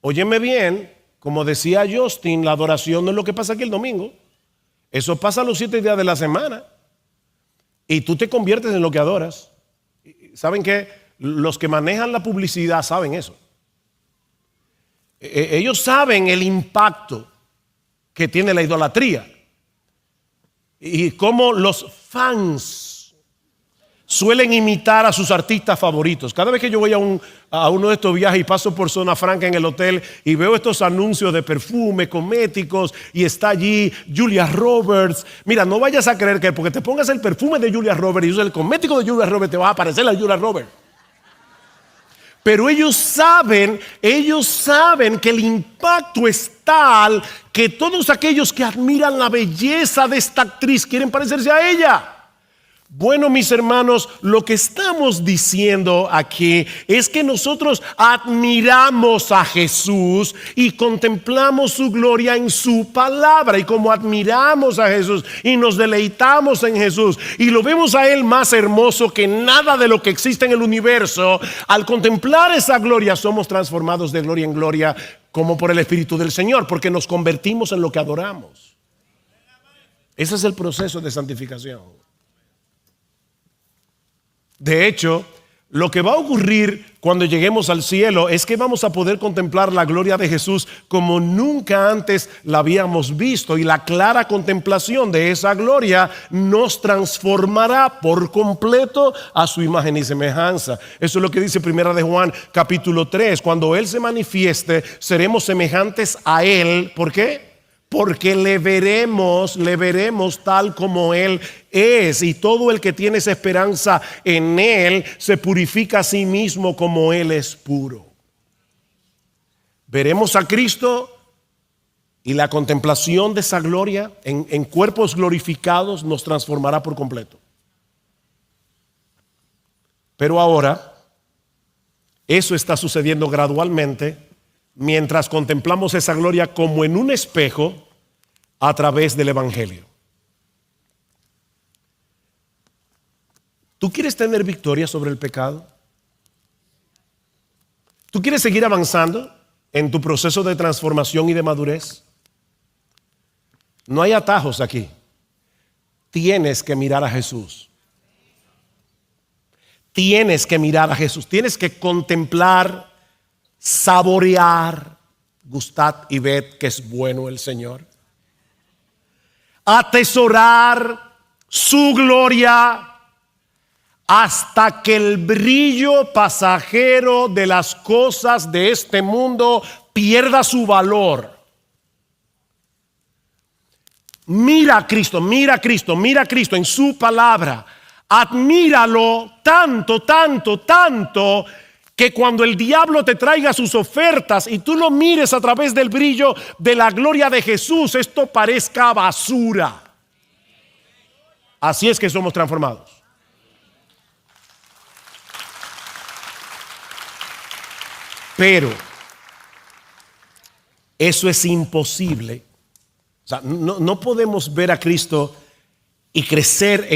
Óyeme bien, como decía Justin, la adoración no es lo que pasa aquí el domingo. Eso pasa los 7 días de la semana. Y tú te conviertes en lo que adoras. ¿Saben qué? Los que manejan la publicidad saben eso. Ellos saben el impacto que tiene la idolatría y cómo los fans suelen imitar a sus artistas favoritos. Cada vez que yo voy a uno de estos viajes y paso por Zona Franca en el hotel y veo estos anuncios de perfume, cosméticos, y está allí Julia Roberts. Mira, no vayas a creer que porque te pongas el perfume de Julia Roberts y usas el cosmético de Julia Roberts te va a aparecer la Julia Roberts. Pero ellos saben que el impacto es tal que todos aquellos que admiran la belleza de esta actriz quieren parecerse a ella. Bueno, mis hermanos, lo que estamos diciendo aquí es que nosotros admiramos a Jesús y contemplamos su gloria en su palabra. Y como admiramos a Jesús y nos deleitamos en Jesús y lo vemos a Él más hermoso que nada de lo que existe en el universo, al contemplar esa gloria somos transformados de gloria en gloria como por el Espíritu del Señor, porque nos convertimos en lo que adoramos. Ese es el proceso de santificación. De hecho, lo que va a ocurrir cuando lleguemos al cielo es que vamos a poder contemplar la gloria de Jesús como nunca antes la habíamos visto, y la clara contemplación de esa gloria nos transformará por completo a su imagen y semejanza. Eso es lo que dice Primera de Juan capítulo 3. Cuando Él se manifieste, seremos semejantes a Él. ¿Por qué? Porque le veremos tal como Él es, y todo el que tiene esa esperanza en Él se purifica a sí mismo como Él es puro. Veremos a Cristo y la contemplación de esa gloria en cuerpos glorificados nos transformará por completo. Pero ahora, eso está sucediendo gradualmente mientras contemplamos esa gloria como en un espejo a través del Evangelio. ¿Tú quieres tener victoria sobre el pecado? ¿Tú quieres seguir avanzando en tu proceso de transformación y de madurez? No hay atajos aquí. Tienes que mirar a Jesús. Tienes que mirar a Jesús. Tienes que contemplar, saborear, gustad y ved que es bueno el Señor. Atesorar su gloria hasta que el brillo pasajero de las cosas de este mundo pierda su valor. Mira a Cristo, mira a Cristo, mira a Cristo en su palabra. Admíralo tanto, tanto, tanto, que cuando el diablo te traiga sus ofertas y tú lo mires a través del brillo de la gloria de Jesús, esto parezca basura. Así es que somos transformados. Pero eso es imposible. O sea, no podemos ver a Cristo y crecer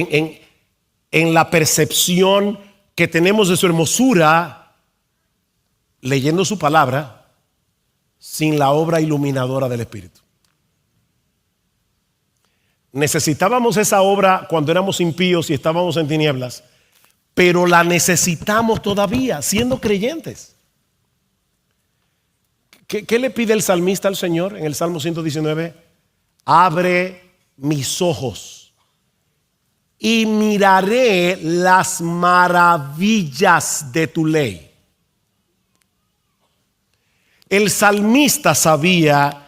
en la percepción que tenemos de su hermosura leyendo su palabra sin la obra iluminadora del Espíritu. Necesitábamos esa obra cuando éramos impíos y estábamos en tinieblas, pero la necesitamos todavía siendo creyentes. ¿Qué le pide el salmista al Señor en el Salmo 119? Abre mis ojos y miraré las maravillas de tu ley. El salmista sabía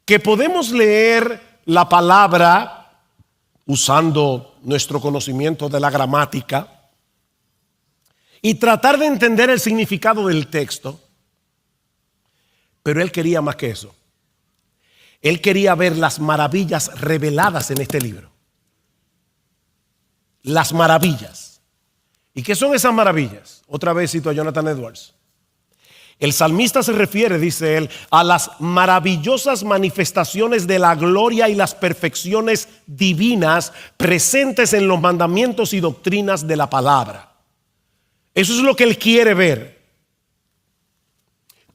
que podemos leer la palabra usando nuestro conocimiento de la gramática y tratar de entender el significado del texto, pero él quería más que eso. Él quería ver las maravillas reveladas en este libro. Las maravillas. ¿Y qué son esas maravillas? Otra vez cito a Jonathan Edwards. El salmista se refiere, dice él, a las maravillosas manifestaciones de la gloria y las perfecciones divinas presentes en los mandamientos y doctrinas de la palabra. Eso es lo que él quiere ver.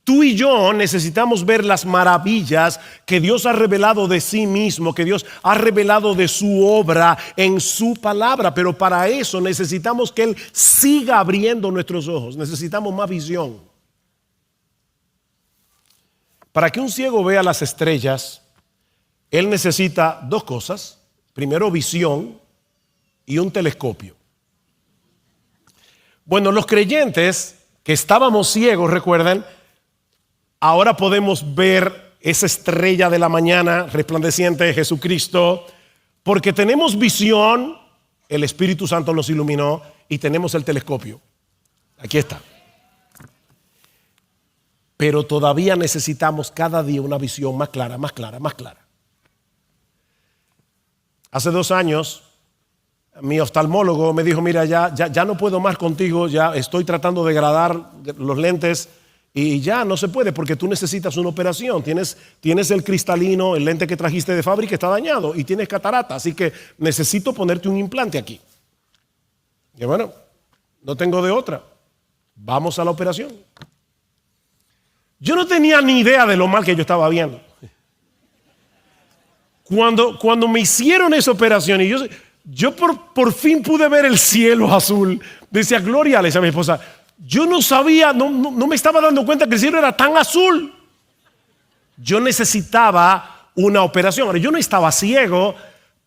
Tú y yo necesitamos ver las maravillas que Dios ha revelado de sí mismo, que Dios ha revelado de su obra en su palabra. Pero para eso necesitamos que Él siga abriendo nuestros ojos. Necesitamos más visión. Para que un ciego vea las estrellas, él necesita dos cosas. Primero, visión y un telescopio. Bueno, los creyentes que estábamos ciegos, recuerdan, ahora podemos ver esa estrella de la mañana resplandeciente de Jesucristo, porque tenemos visión, el Espíritu Santo nos iluminó, y tenemos el telescopio. Aquí está. Pero todavía necesitamos cada día una visión más clara, más clara, más clara. Hace 2 años, mi oftalmólogo me dijo, mira, ya no puedo más contigo, ya estoy tratando de degradar los lentes y ya no se puede porque tú necesitas una operación. Tienes el cristalino, el lente que trajiste de fábrica está dañado y tienes catarata, así que necesito ponerte un implante aquí. Y bueno, no tengo de otra. Vamos a la operación. Yo no tenía ni idea de lo mal que yo estaba viendo. Cuando me hicieron esa operación y yo por fin pude ver el cielo azul, decía Gloria, le decía a mi esposa, yo no sabía, no me estaba dando cuenta que el cielo era tan azul. Yo necesitaba una operación. Ahora, yo no estaba ciego,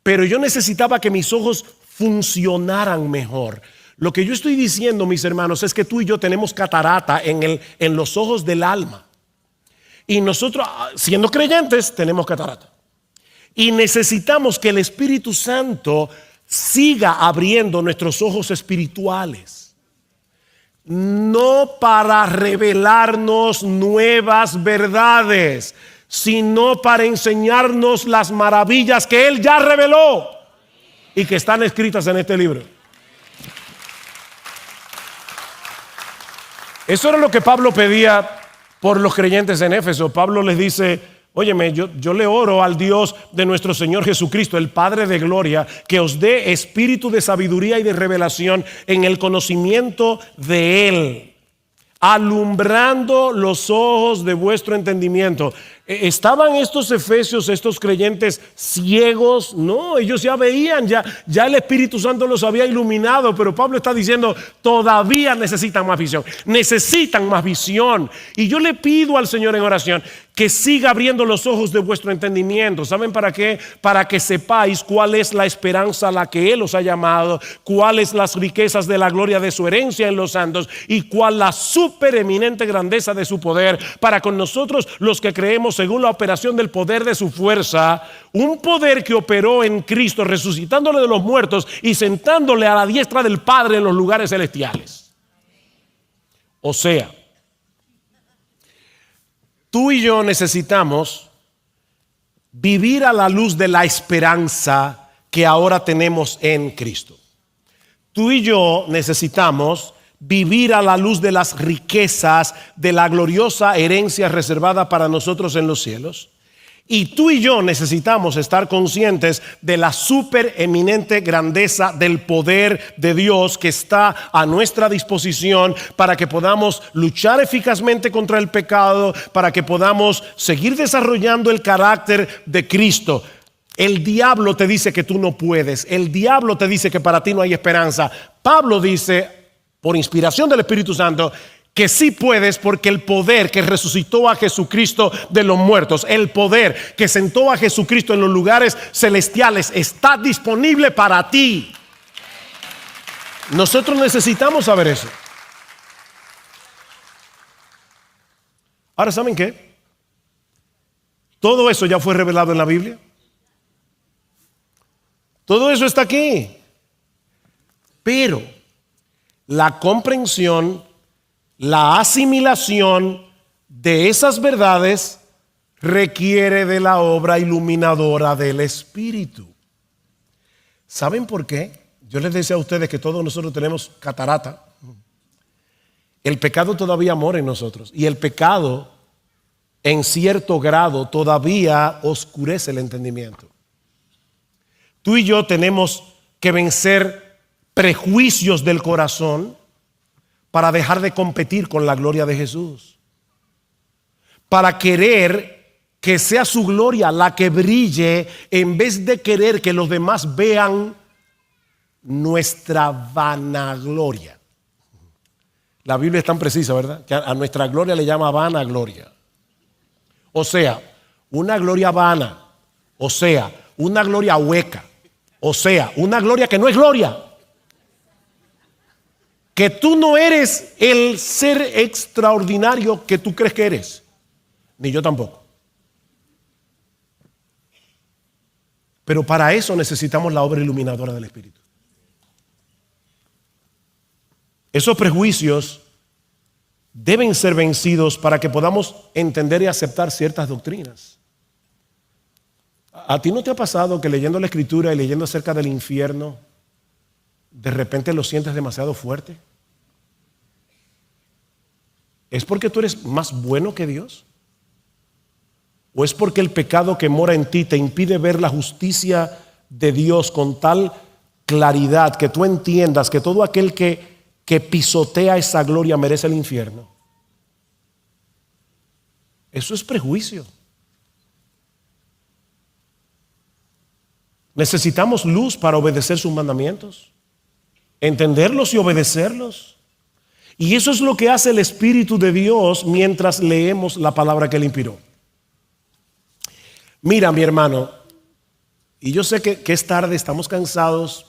pero yo necesitaba que mis ojos funcionaran mejor. Lo que yo estoy diciendo, mis hermanos, es que tú y yo tenemos catarata en los ojos del alma. Y nosotros, siendo creyentes, tenemos catarata. Y necesitamos que el Espíritu Santo siga abriendo nuestros ojos espirituales. No para revelarnos nuevas verdades, sino para enseñarnos las maravillas que Él ya reveló y que están escritas en este libro. Eso era lo que Pablo pedía por los creyentes en Éfeso. Pablo les dice, óyeme, yo le oro al Dios de nuestro Señor Jesucristo, el Padre de gloria, que os dé espíritu de sabiduría y de revelación en el conocimiento de Él, alumbrando los ojos de vuestro entendimiento. ¿Estaban estos efesios, estos creyentes ciegos? No, ellos ya veían, ya el Espíritu Santo los había iluminado, pero Pablo está diciendo, todavía necesitan más visión, necesitan más visión. Y yo le pido al Señor en oración que siga abriendo los ojos de vuestro entendimiento. ¿Saben para qué? Para que sepáis cuál es la esperanza a la que Él os ha llamado, cuáles las riquezas de la gloria de su herencia en los santos y cuál la supereminente grandeza de su poder para con nosotros los que creemos según la operación del poder de su fuerza, un poder que operó en Cristo resucitándole de los muertos y sentándole a la diestra del Padre en los lugares celestiales. O sea, tú y yo necesitamos vivir a la luz de la esperanza que ahora tenemos en Cristo. Tú y yo necesitamos vivir a la luz de las riquezas de la gloriosa herencia reservada para nosotros en los cielos. Y tú y yo necesitamos estar conscientes de la supereminente grandeza del poder de Dios que está a nuestra disposición para que podamos luchar eficazmente contra el pecado, para que podamos seguir desarrollando el carácter de Cristo. El diablo te dice que tú no puedes, el diablo te dice que para ti no hay esperanza. Pablo dice, por inspiración del Espíritu Santo, que sí puedes, porque el poder que resucitó a Jesucristo de los muertos, el poder que sentó a Jesucristo en los lugares celestiales, está disponible para ti. Nosotros necesitamos saber eso. Ahora, ¿saben qué? Todo eso ya fue revelado en la Biblia. Todo eso está aquí. Pero la comprensión, la asimilación de esas verdades requiere de la obra iluminadora del Espíritu. ¿Saben por qué? Yo les decía a ustedes que todos nosotros tenemos catarata. El pecado todavía mora en nosotros y el pecado en cierto grado todavía oscurece el entendimiento. Tú y yo tenemos que vencer prejuicios del corazón para dejar de competir con la gloria de Jesús, para querer que sea su gloria la que brille en vez de querer que los demás vean nuestra vanagloria. La Biblia es tan precisa, ¿verdad? Que a nuestra gloria le llama vanagloria. O sea, una gloria vana. O sea, una gloria hueca. O sea, una gloria que no es gloria. Que tú no eres el ser extraordinario que tú crees que eres. Ni yo tampoco. Pero para eso necesitamos la obra iluminadora del Espíritu. Esos prejuicios deben ser vencidos para que podamos entender y aceptar ciertas doctrinas. ¿A ti no te ha pasado que leyendo la Escritura y leyendo acerca del infierno, de repente lo sientes demasiado fuerte? ¿Es porque tú eres más bueno que Dios? ¿O es porque el pecado que mora en ti te impide ver la justicia de Dios con tal claridad que tú entiendas que todo aquel que pisotea esa gloria merece el infierno? Eso es prejuicio. Necesitamos luz para obedecer sus mandamientos, entenderlos y obedecerlos. Y eso es lo que hace el Espíritu de Dios mientras leemos la palabra que Él inspiró. Mira, mi hermano, y yo sé que es tarde, estamos cansados,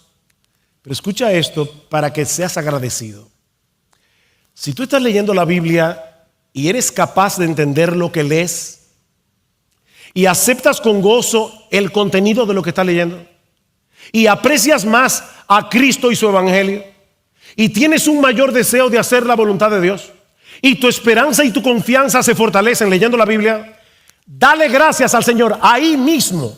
pero escucha esto para que seas agradecido. Si tú estás leyendo la Biblia y eres capaz de entender lo que lees y aceptas con gozo el contenido de lo que estás leyendo y aprecias más a Cristo y su evangelio y tienes un mayor deseo de hacer la voluntad de Dios y tu esperanza y tu confianza se fortalecen leyendo la Biblia, dale gracias al Señor ahí mismo,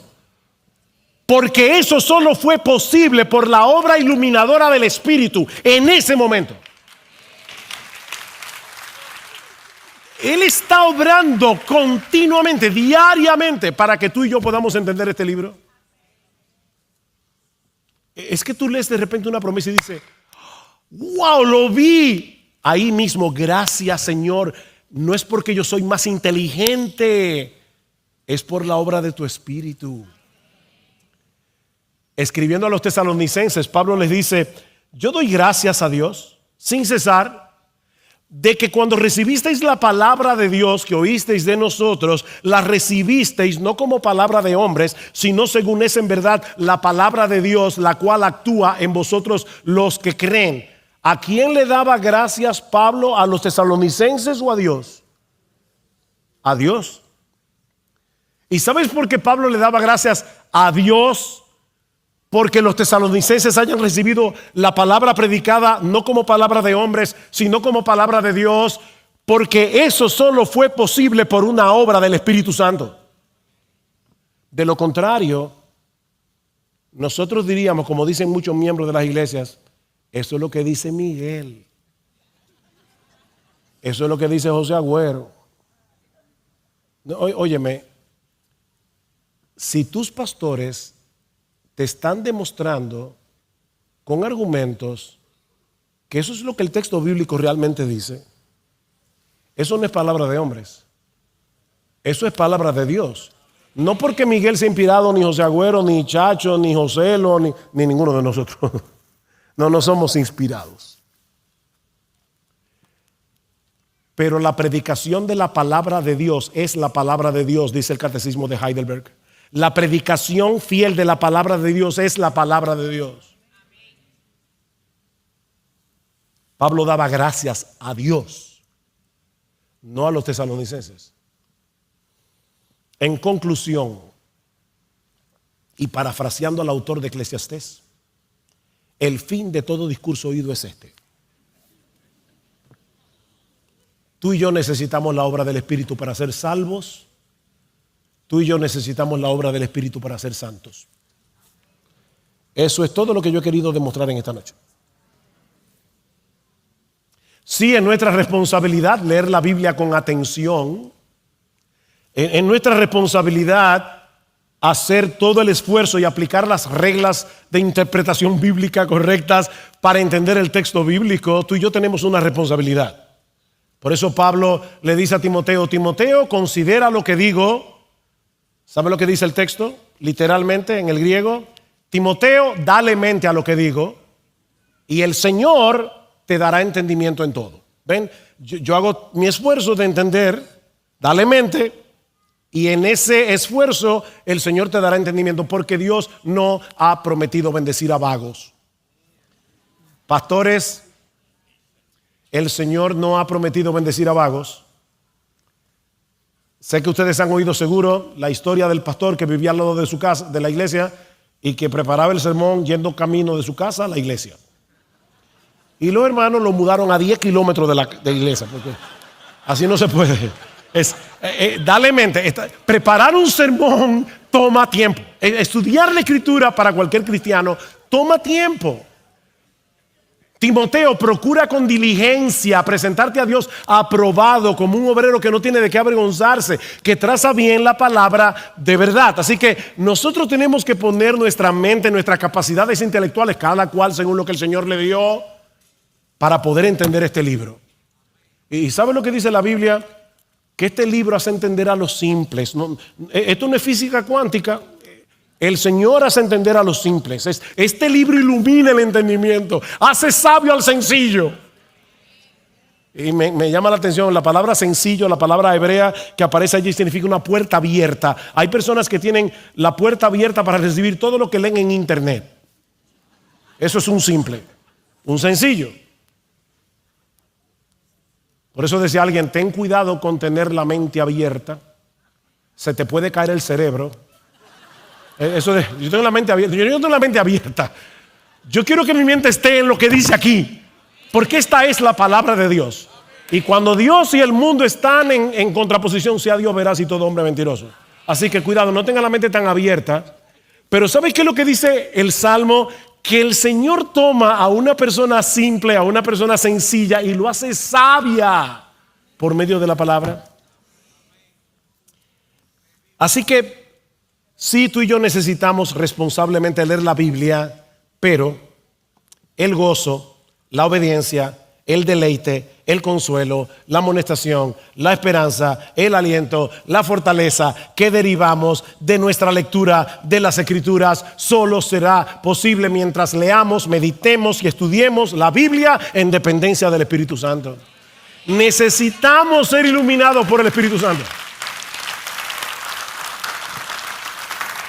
porque eso solo fue posible por la obra iluminadora del Espíritu en ese momento. Él está obrando continuamente, diariamente, para que tú y yo podamos entender este libro. Es que tú lees de repente una promesa y dices, wow, lo vi. Ahí mismo, gracias Señor. No es porque yo soy más inteligente, es por la obra de tu Espíritu. Escribiendo a los tesalonicenses, Pablo les dice, yo doy gracias a Dios sin cesar de que cuando recibisteis la palabra de Dios que oísteis de nosotros, la recibisteis no como palabra de hombres, sino según es en verdad la palabra de Dios, la cual actúa en vosotros los que creen. ¿A quién le daba gracias Pablo? ¿A los tesalonicenses o a Dios? A Dios. ¿Y sabes por qué Pablo le daba gracias a Dios? Porque los tesalonicenses hayan recibido la palabra predicada no como palabra de hombres, sino como palabra de Dios, porque eso solo fue posible por una obra del Espíritu Santo. De lo contrario, nosotros diríamos, como dicen muchos miembros de las iglesias, eso es lo que dice Miguel, eso es lo que dice José Agüero. No, óyeme, si tus pastores te están demostrando con argumentos que eso es lo que el texto bíblico realmente dice, eso no es palabra de hombres, eso es palabra de Dios. No porque Miguel sea inspirado, ni José Agüero, ni Chacho, ni Joselo, ni ninguno de nosotros. No somos inspirados. Pero la predicación de la palabra de Dios es la palabra de Dios, dice el Catecismo de Heidelberg. La predicación fiel de la palabra de Dios es la palabra de Dios. Pablo daba gracias a Dios, no a los tesalonicenses. En conclusión, y parafraseando al autor de Eclesiastés, el fin de todo discurso oído es este: tú y yo necesitamos la obra del Espíritu para ser salvos. Tú y yo necesitamos la obra del Espíritu para ser santos. Eso es todo lo que yo he querido demostrar en esta noche. Sí, es nuestra responsabilidad leer la Biblia con atención. Es nuestra responsabilidad hacer todo el esfuerzo y aplicar las reglas de interpretación bíblica correctas para entender el texto bíblico. Tú y yo tenemos una responsabilidad. Por eso Pablo le dice a Timoteo, Timoteo, considera lo que digo. ¿Sabe lo que dice el texto? Literalmente en el griego, Timoteo, dale mente a lo que digo y el Señor te dará entendimiento en todo. ¿Ven? Yo hago mi esfuerzo de entender, dale mente Y en ese esfuerzo el Señor te dará entendimiento, porque Dios no ha prometido bendecir a vagos. Pastores, el Señor no ha prometido bendecir a vagos. Sé que ustedes han oído seguro la historia del pastor que vivía al lado de su casa, de la iglesia, y que preparaba el sermón yendo camino de su casa a la iglesia. Y los hermanos lo mudaron a 10 kilómetros de la iglesia, porque así no se puede. Dale mente, preparar un sermón toma tiempo. Estudiar la escritura para cualquier cristiano toma tiempo. Timoteo, procura con diligencia presentarte a Dios aprobado como un obrero que no tiene de qué avergonzarse, que traza bien la palabra de verdad. Así que nosotros tenemos que poner nuestra mente, nuestras capacidades intelectuales, cada cual según lo que el Señor le dio, para poder entender este libro. ¿Y sabe lo que dice la Biblia? Que este libro hace entender a los simples. Esto no es física cuántica. El Señor hace entender a los simples. Este libro ilumina el entendimiento, hace sabio al sencillo. Y me llama la atención la palabra sencillo, la palabra hebrea que aparece allí significa una puerta abierta. Hay personas que tienen la puerta abierta para recibir todo lo que leen en internet. Eso es un simple, un sencillo. Por eso decía alguien, ten cuidado con tener la mente abierta. Se te puede caer el cerebro. Yo tengo la mente abierta. Yo no tengo la mente abierta. Yo quiero que mi mente esté en lo que dice aquí, porque esta es la palabra de Dios. Y cuando Dios y el mundo están en contraposición, sea Dios veraz y todo hombre mentiroso. Así que cuidado, no tenga la mente tan abierta. Pero ¿sabes qué es lo que dice el Salmo? Que el Señor toma a una persona simple, a una persona sencilla, y lo hace sabia por medio de la palabra. Así que sí, tú y yo necesitamos responsablemente leer la Biblia, pero el gozo, la obediencia, el deleite, el consuelo, la amonestación, la esperanza, el aliento, la fortaleza que derivamos de nuestra lectura de las Escrituras solo será posible mientras leamos, meditemos y estudiemos la Biblia en dependencia del Espíritu Santo. Necesitamos ser iluminados por el Espíritu Santo.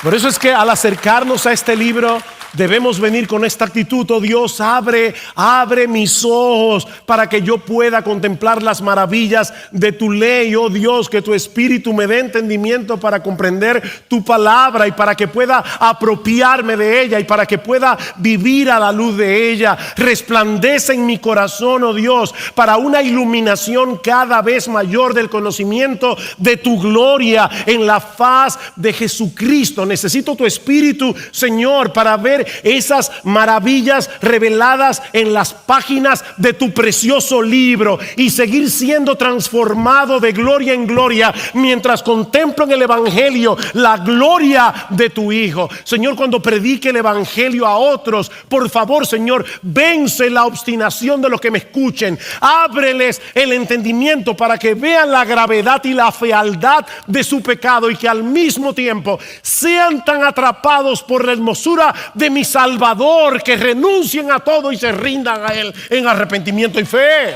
Por eso es que al acercarnos a este libro debemos venir con esta actitud: oh Dios, abre mis ojos para que yo pueda contemplar las maravillas de tu ley. Oh Dios, que tu Espíritu me dé entendimiento para comprender tu palabra y para que pueda apropiarme de ella y para que pueda vivir a la luz de ella. Resplandece en mi corazón, oh Dios, para una iluminación cada vez mayor del conocimiento de tu gloria en la faz de Jesucristo. Necesito tu Espíritu, Señor, para ver esas maravillas reveladas en las páginas de tu precioso libro y seguir siendo transformado de gloria en gloria mientras contemplo en el Evangelio la gloria de tu Hijo. Señor, cuando predique el Evangelio a otros, por favor, Señor, vence la obstinación de los que me escuchen. Ábreles el entendimiento para que vean la gravedad y la fealdad de su pecado y que al mismo tiempo sean tan atrapados por la hermosura de mi Salvador que renuncien a todo y se rindan a Él en arrepentimiento y fe.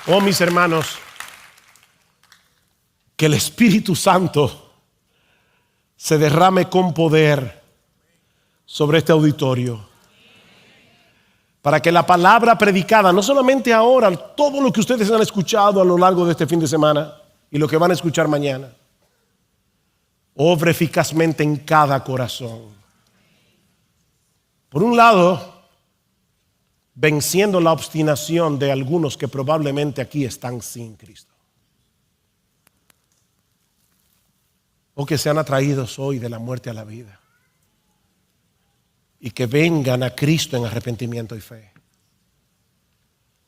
Oh, mis hermanos, que el Espíritu Santo se derrame con poder sobre este auditorio, para que la palabra predicada, no solamente ahora, todo lo que ustedes han escuchado a lo largo de este fin de semana y lo que van a escuchar mañana, obre eficazmente en cada corazón. Por un lado, venciendo la obstinación de algunos que probablemente aquí están sin Cristo, o que sean atraídos hoy de la muerte a la vida y que vengan a Cristo en arrepentimiento y fe,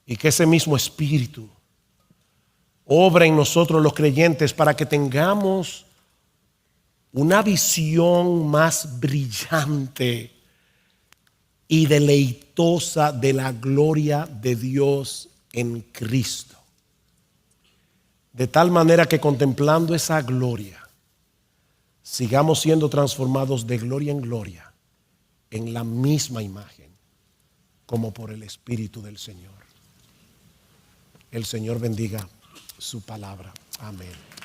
y que ese mismo Espíritu obra en nosotros los creyentes para que tengamos una visión más brillante y deleitosa de la gloria de Dios en Cristo, de tal manera que contemplando esa gloria sigamos siendo transformados de gloria en gloria en la misma imagen como por el Espíritu del Señor. el Señor bendiga su palabra. Amén.